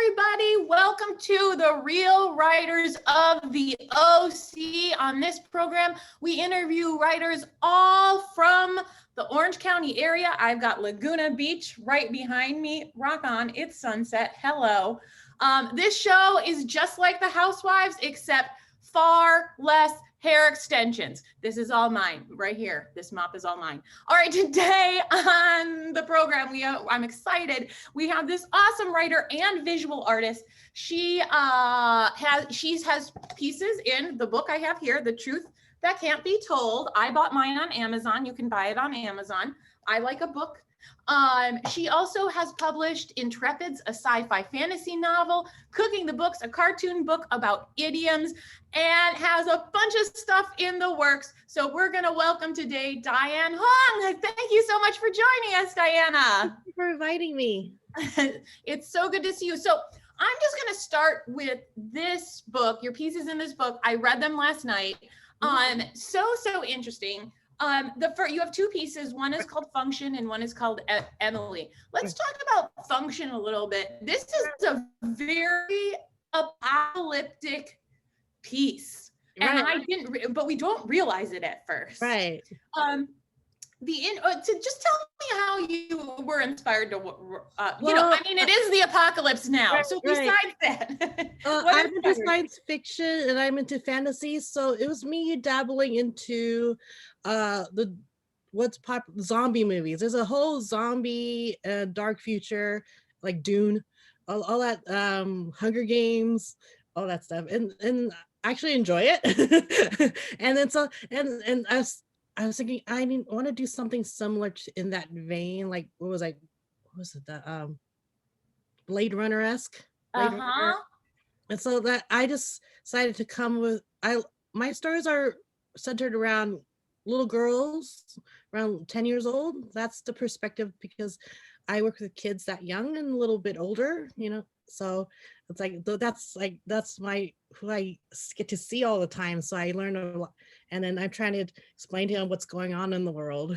everybody. Welcome to the Real Writers of the OC. On this program, we interview writers all from the Orange County area. I've got Laguna Beach right behind me. Rock on, it's sunset. Hello. This show is just like the Housewives, except far less hair extensions. This is all mine right here. This mop is all mine. All right, today on the program, I'm excited. We have this awesome writer and visual artist. She has pieces in the book I have here, The Truth That Can't Be Told. I bought mine on Amazon. You can buy it on Amazon. I like a book. She also has published Intrepids, a sci-fi fantasy novel, Cooking the Books, a cartoon book about idioms, and has a bunch of stuff in the works. So we're going to welcome today Diane Huang. Thank you so much for joining us, Diana. Thank you for inviting me. It's so good to see you. So I'm just going to start with this book, your pieces in this book. I read them last night. So interesting. You have two pieces. One is called Function and one is called Emily. Let's talk about Function a little bit. This is a very apocalyptic piece, and but we don't realize it at first. Right. To just tell me how you were inspired to, it is the apocalypse now. Right, so besides that, I'm into science fiction and I'm into fantasy. So it was me dabbling into zombie movies. There's a whole zombie dark future, like Dune, all that Hunger Games, all that stuff, and I actually enjoy it. And then and I was thinking I want to do something similar in that vein, like what was it, the Blade Runner-esque. Runner. And so that I just decided to come with my stories are centered around little girls around 10 years old. That's the perspective, because I work with kids that young and a little bit older, so it's that's who I get to see all the time. So I learn a lot, and then I'm trying to explain to them what's going on in the world.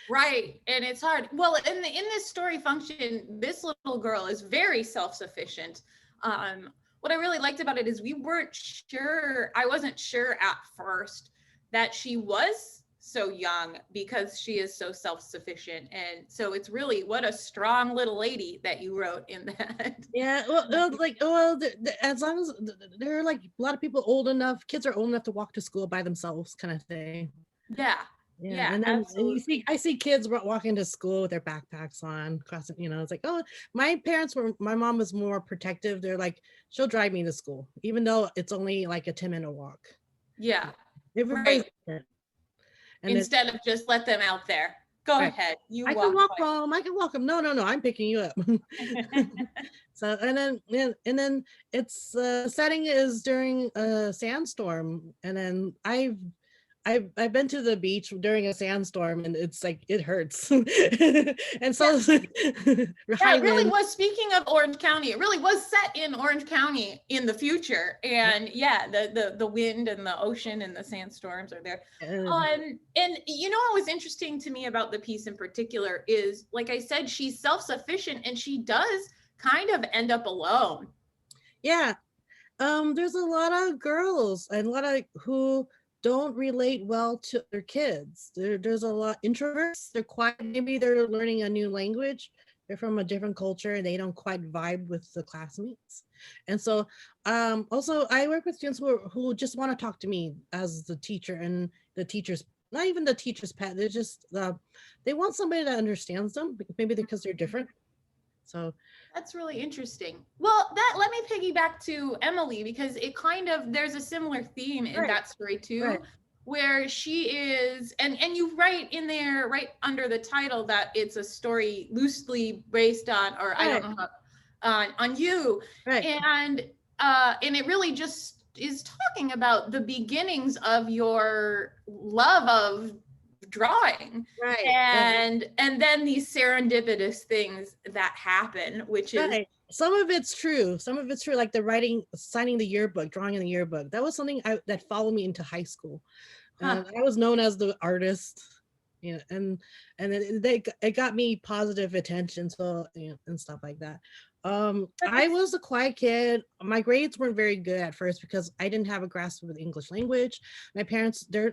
Right, and it's hard. Well, in this story, Function, this little girl is very self-sufficient. What I really liked about it is I wasn't sure at first that she was so young, because she is so self-sufficient. And so it's really, what a strong little lady that you wrote in that. Yeah, as long as there are like a lot of people kids are old enough to walk to school by themselves, kind of thing. Yeah. And then I see kids walking to school with their backpacks on, it's like, oh, my mom was more protective. They're like, she'll drive me to school, even though it's only like a 10-minute walk. Yeah. Right. And instead of just let them out there. Go ahead. I can walk home. I can walk home. No, I'm picking you up. So and then it's setting is during a sandstorm, and then I've been to the beach during a sandstorm, and it's like it hurts. And so it really was. Speaking of Orange County, it really was set in Orange County in the future, and the wind and the ocean and the sandstorms are there. And what was interesting to me about the piece in particular is, like I said, she's self-sufficient, and she does kind of end up alone. Yeah, there's a lot of girls and a lot of who don't relate well to their kids. There's a lot of introverts. They're quiet. Maybe they're learning a new language. They're from a different culture and they don't quite vibe with the classmates. And so also I work with students who just want to talk to me as the teacher, and the teacher's, not even the teacher's pet. They're just, they want somebody that understands them, maybe because they're different. So that's really interesting. Well, let me piggyback to Emily, because it there's a similar theme in that story too, where she is, and you write in there, right under the title, that it's a story loosely based on, or I don't know, on you. Right. And it really just is talking about the beginnings of your love of drawing, and then these serendipitous things that happen, which is some of it's true, like the writing, signing the yearbook, drawing in the yearbook. That was something that followed me into high school. I was known as the artist, and it got me positive attention, so and stuff like that. I was a quiet kid. My grades weren't very good at first because I didn't have a grasp of the English language. My parents, they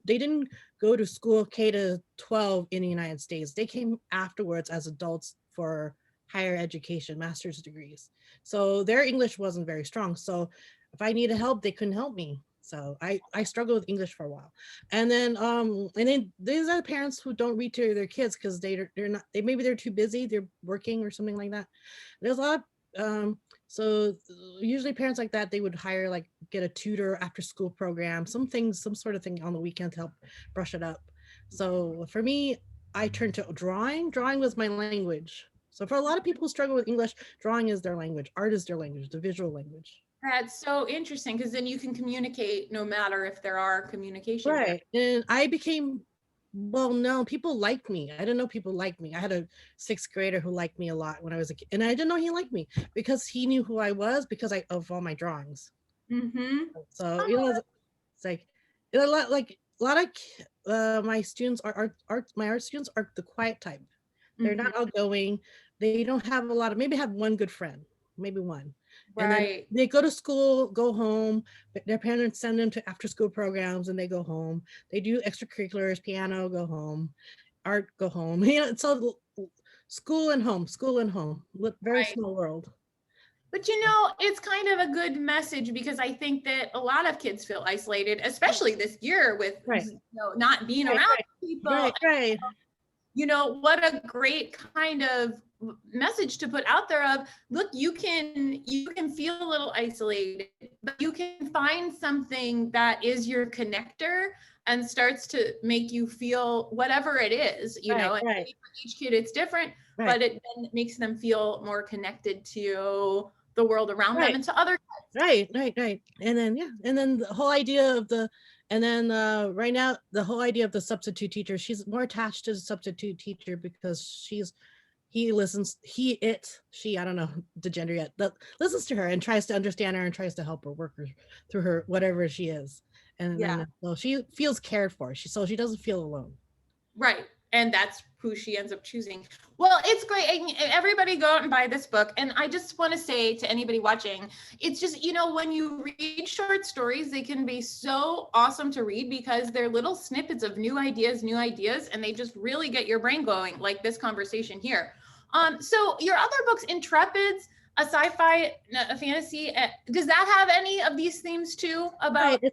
didn't go to school K to 12 in the United States. They came afterwards as adults for higher education, master's degrees. So their English wasn't very strong. So if I needed help, they couldn't help me. So I struggled with English for a while. And then these are parents who don't read to their kids because they're not, maybe they're too busy, they're working or something like that. There's a lot of so usually parents like that, they would hire, like, get a tutor after school program, some sort of thing on the weekend to help brush it up. So for me, I turned to drawing was my language. So for a lot of people who struggle with English, drawing is their language, art is their language, the visual language. That's so interesting, because then you can communicate no matter if there are communication right and I became, well, no, people liked me. I didn't know people liked me. I had a sixth grader who liked me a lot when I was a kid, and I didn't know he liked me because he knew who I was because of all my drawings. So it's like a lot of my students are my art students are the quiet type. They're not outgoing. They don't have a lot of, maybe have one good friend, maybe one. And then they go to school, go home, but their parents send them to after school programs and they go home. They do extracurriculars, piano, go home, art, go home. So school and home, very small world. But it's kind of a good message, because I think that a lot of kids feel isolated, especially this year with not being around people. Right. What a great kind of message to put out there of, look, you can feel a little isolated, but you can find something that is your connector and starts to make you feel whatever it is, and for each kid it's different, but it then makes them feel more connected to the world around them and to other kids. Right. And then the whole idea of right now, the whole idea of the substitute teacher, she's more attached to the substitute teacher because she, I don't know the gender yet, but listens to her and tries to understand her and tries to help her work her through her, whatever she is. And so she feels cared for. So she doesn't feel alone. Right. And that's who she ends up choosing. Well, it's great. Everybody go out and buy this book. And I just want to say to anybody watching, it's just, when you read short stories, they can be so awesome to read because they're little snippets of new ideas, and they just really get your brain going, like this conversation here. So your other books, Intrepids, a sci-fi, a fantasy, does that have any of these themes too? About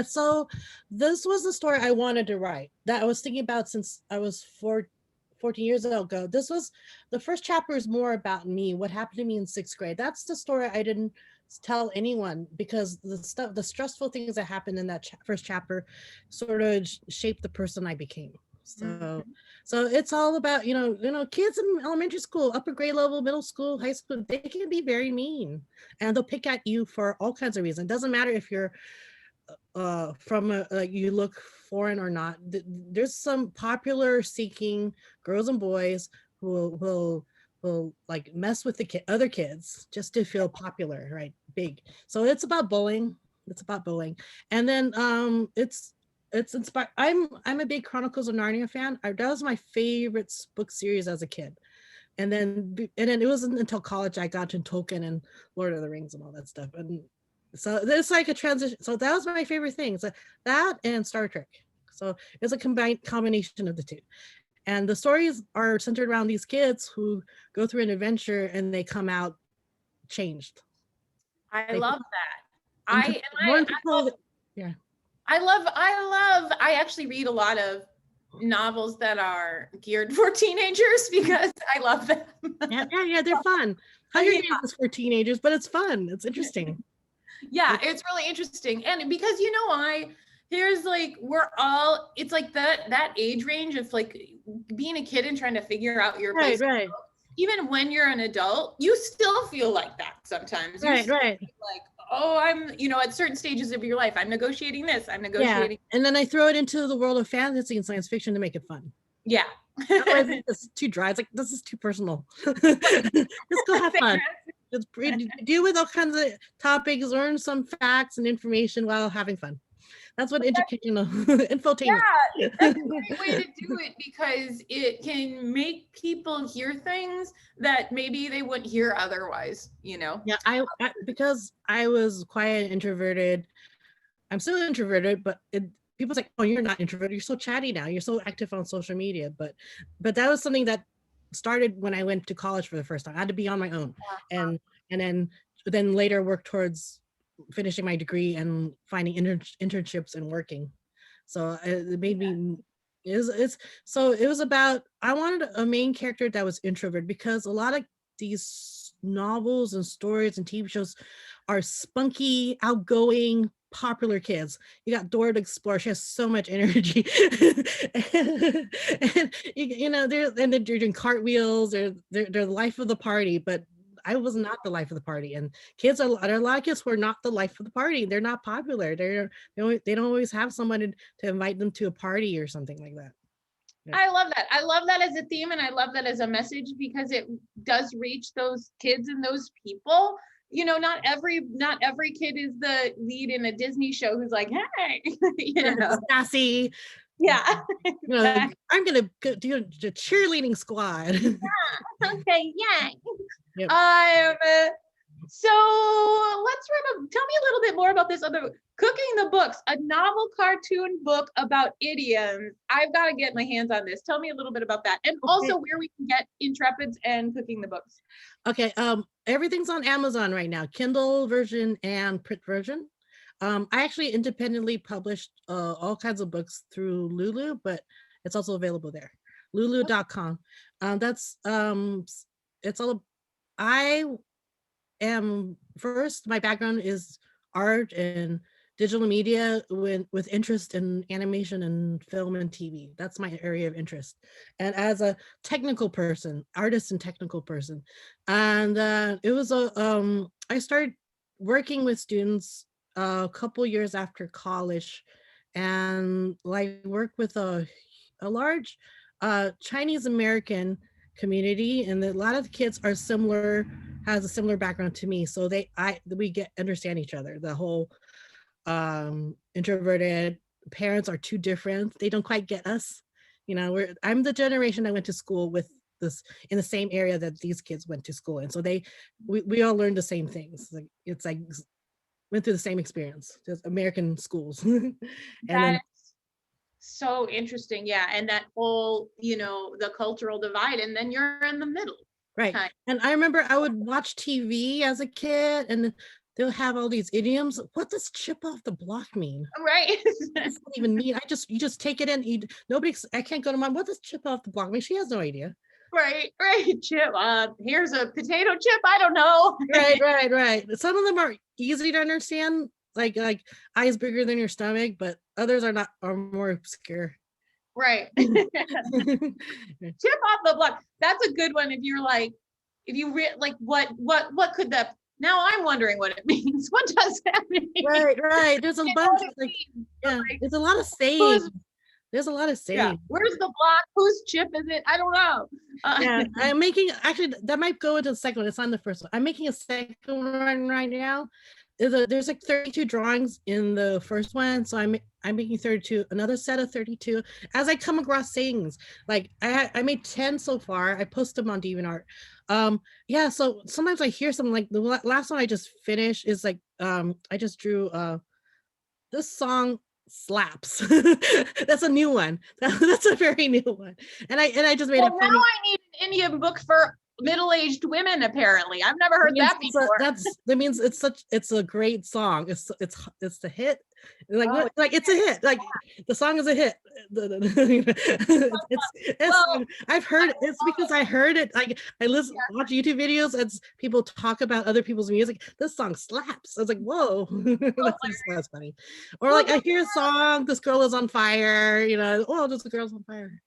so this was the story I wanted to write, that I was thinking about since I was 14 years ago. This was, the first chapter is more about me, what happened to me in sixth grade. That's the story I didn't tell anyone because the stressful things that happened in that first chapter sort of shaped the person I became. So it's all about, kids in elementary school, upper grade level, middle school, high school, they can be very mean and they'll pick at you for all kinds of reasons. It doesn't matter if you're you look foreign or not. There's some popular seeking girls and boys who will like mess with the other kids just to feel popular, right? Big. So it's about bullying. And then it's inspired. I'm a big Chronicles of Narnia fan. That was my favorite book series as a kid. And then it wasn't until college I got to Tolkien and Lord of the Rings and all that stuff. And so it's like a transition. So that was my favorite thing. So that and Star Trek. So it's a combination of the two. And the stories are centered around these kids who go through an adventure and they come out changed. I love that. I actually read a lot of novels that are geared for teenagers because I love them. yeah, they're fun. Hunger Games is for teenagers, but it's fun. It's interesting. Yeah, it's really interesting. And because there's like, it's like that age range of like being a kid and trying to figure out your place. Right. Even when you're an adult, you still feel like that sometimes. Right. Like, oh, I'm, at certain stages of your life, I'm negotiating this, I'm negotiating. Yeah. And then I throw it into the world of fantasy and science fiction to make it fun. Yeah. It's too dry. It's like, this is too personal. Just go have fun. Just deal with all kinds of topics, learn some facts and information while having fun. That's what educational infotainment. Yeah, that's a great way to do it because it can make people hear things that maybe they wouldn't hear otherwise, you know? Yeah, I because I was quiet, introverted. I'm still introverted, but people say, "Oh, you're not introverted. You're so chatty now. You're so active on social media." But that was something that started when I went to college for the first time. I had to be on my own, and then later work towards finishing my degree and finding internships and working. So it made me. It's so it was about I wanted a main character that was introvert because a lot of these novels and stories and TV shows are spunky, outgoing, popular kids. You got Dora the Explorer; she has so much energy, and you know they're doing cartwheels. They're the life of the party, but I was not the life of the party. And kids are there are a lot of kids who are not the life of the party. They're not popular. They don't always have someone to invite them to a party or something like that. Yeah. I love that. I love that as a theme and I love that as a message because it does reach those kids and those people. You know, not every kid is the lead in a Disney show who's like, hey, you know, sassy. Yeah. You know, I'm gonna do the cheerleading squad. Yeah. Okay. Yeah. Yep. So tell me a little bit more about this other Cooking the Books, a novel cartoon book about idioms. I've got to get my hands on this. Tell me a little bit about that. And also where we can get Intrepids and Cooking the Books. Okay. Everything's on Amazon right now, Kindle version and print version. I actually independently published all kinds of books through Lulu, but it's also available there. Lulu.com. That's it's all I am first, my background is art and digital media with interest in animation and film and TV. That's my area of interest. And as a technical person, artist and technical person, and it was I started working with students a couple years after college, and like work with a large Chinese American community, and a lot of the kids are similar, has a similar background to me, so we understand each other. The whole introverted parents are too different, they don't quite get us, you know. I'm the generation that went to school with this in the same area that these kids went to school in, so we all learned the same things. Like it's like went through the same experience, just American schools. And then so interesting. Yeah. And that whole, you know, the cultural divide, and then you're in the middle. Right. And I remember I would watch TV as a kid and they'll have all these idioms. What does chip off the block mean? Right. It doesn't even mean, you just take it in. I can't go to mom. What does chip off the block mean? She has no idea. Right. Chip. Here's a potato chip. I don't know. Right. Some of them are easy to understand, like eyes bigger than your stomach, but others are more obscure. Right. Chip off the block. That's a good one. If you're like, what could that? Now I'm wondering what it means. What does that mean? Right. There's a bunch of there's a lot of sayings. There's a lot of sayings. Yeah. Where's the block? Whose chip is it? I don't know. Yeah, I'm making, actually, that might go into the second one. It's on the first one. I'm making a second one right now. There's like 32 drawings in the first one, so I'm making 32, another set of 32 as I come across things. Like I made 10 so far. I post them on DeviantArt. Yeah, so sometimes I hear something, like the last one I just finished is like I just drew this song slaps. That's a new one. That's a very new one. And I just made it funny. Now I need an Indian book for middle-aged women, apparently. I've never heard that before. That means it's a great song. It's the hit. Like it's a hit. Like the song is a hit. I've heard it. It's because I heard it. Like I watch YouTube videos as people talk about other people's music. This song slaps. I was like, whoa, that's funny. Or like I hear a song, this girl is on fire, you know, oh, this girl's on fire.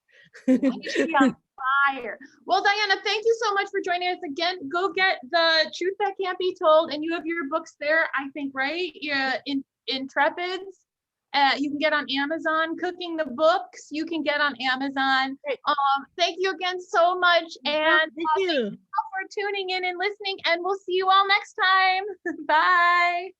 Fire. Well, Diana, thank you so much for joining us again. Go get The Truth That Can't Be Told, and you have your books there, I think, right? Yeah, Intrepids. You can get on Amazon. Cooking the Books, you can get on Amazon. Thank you again so much, and thank you for tuning in and listening, and we'll see you all next time. Bye.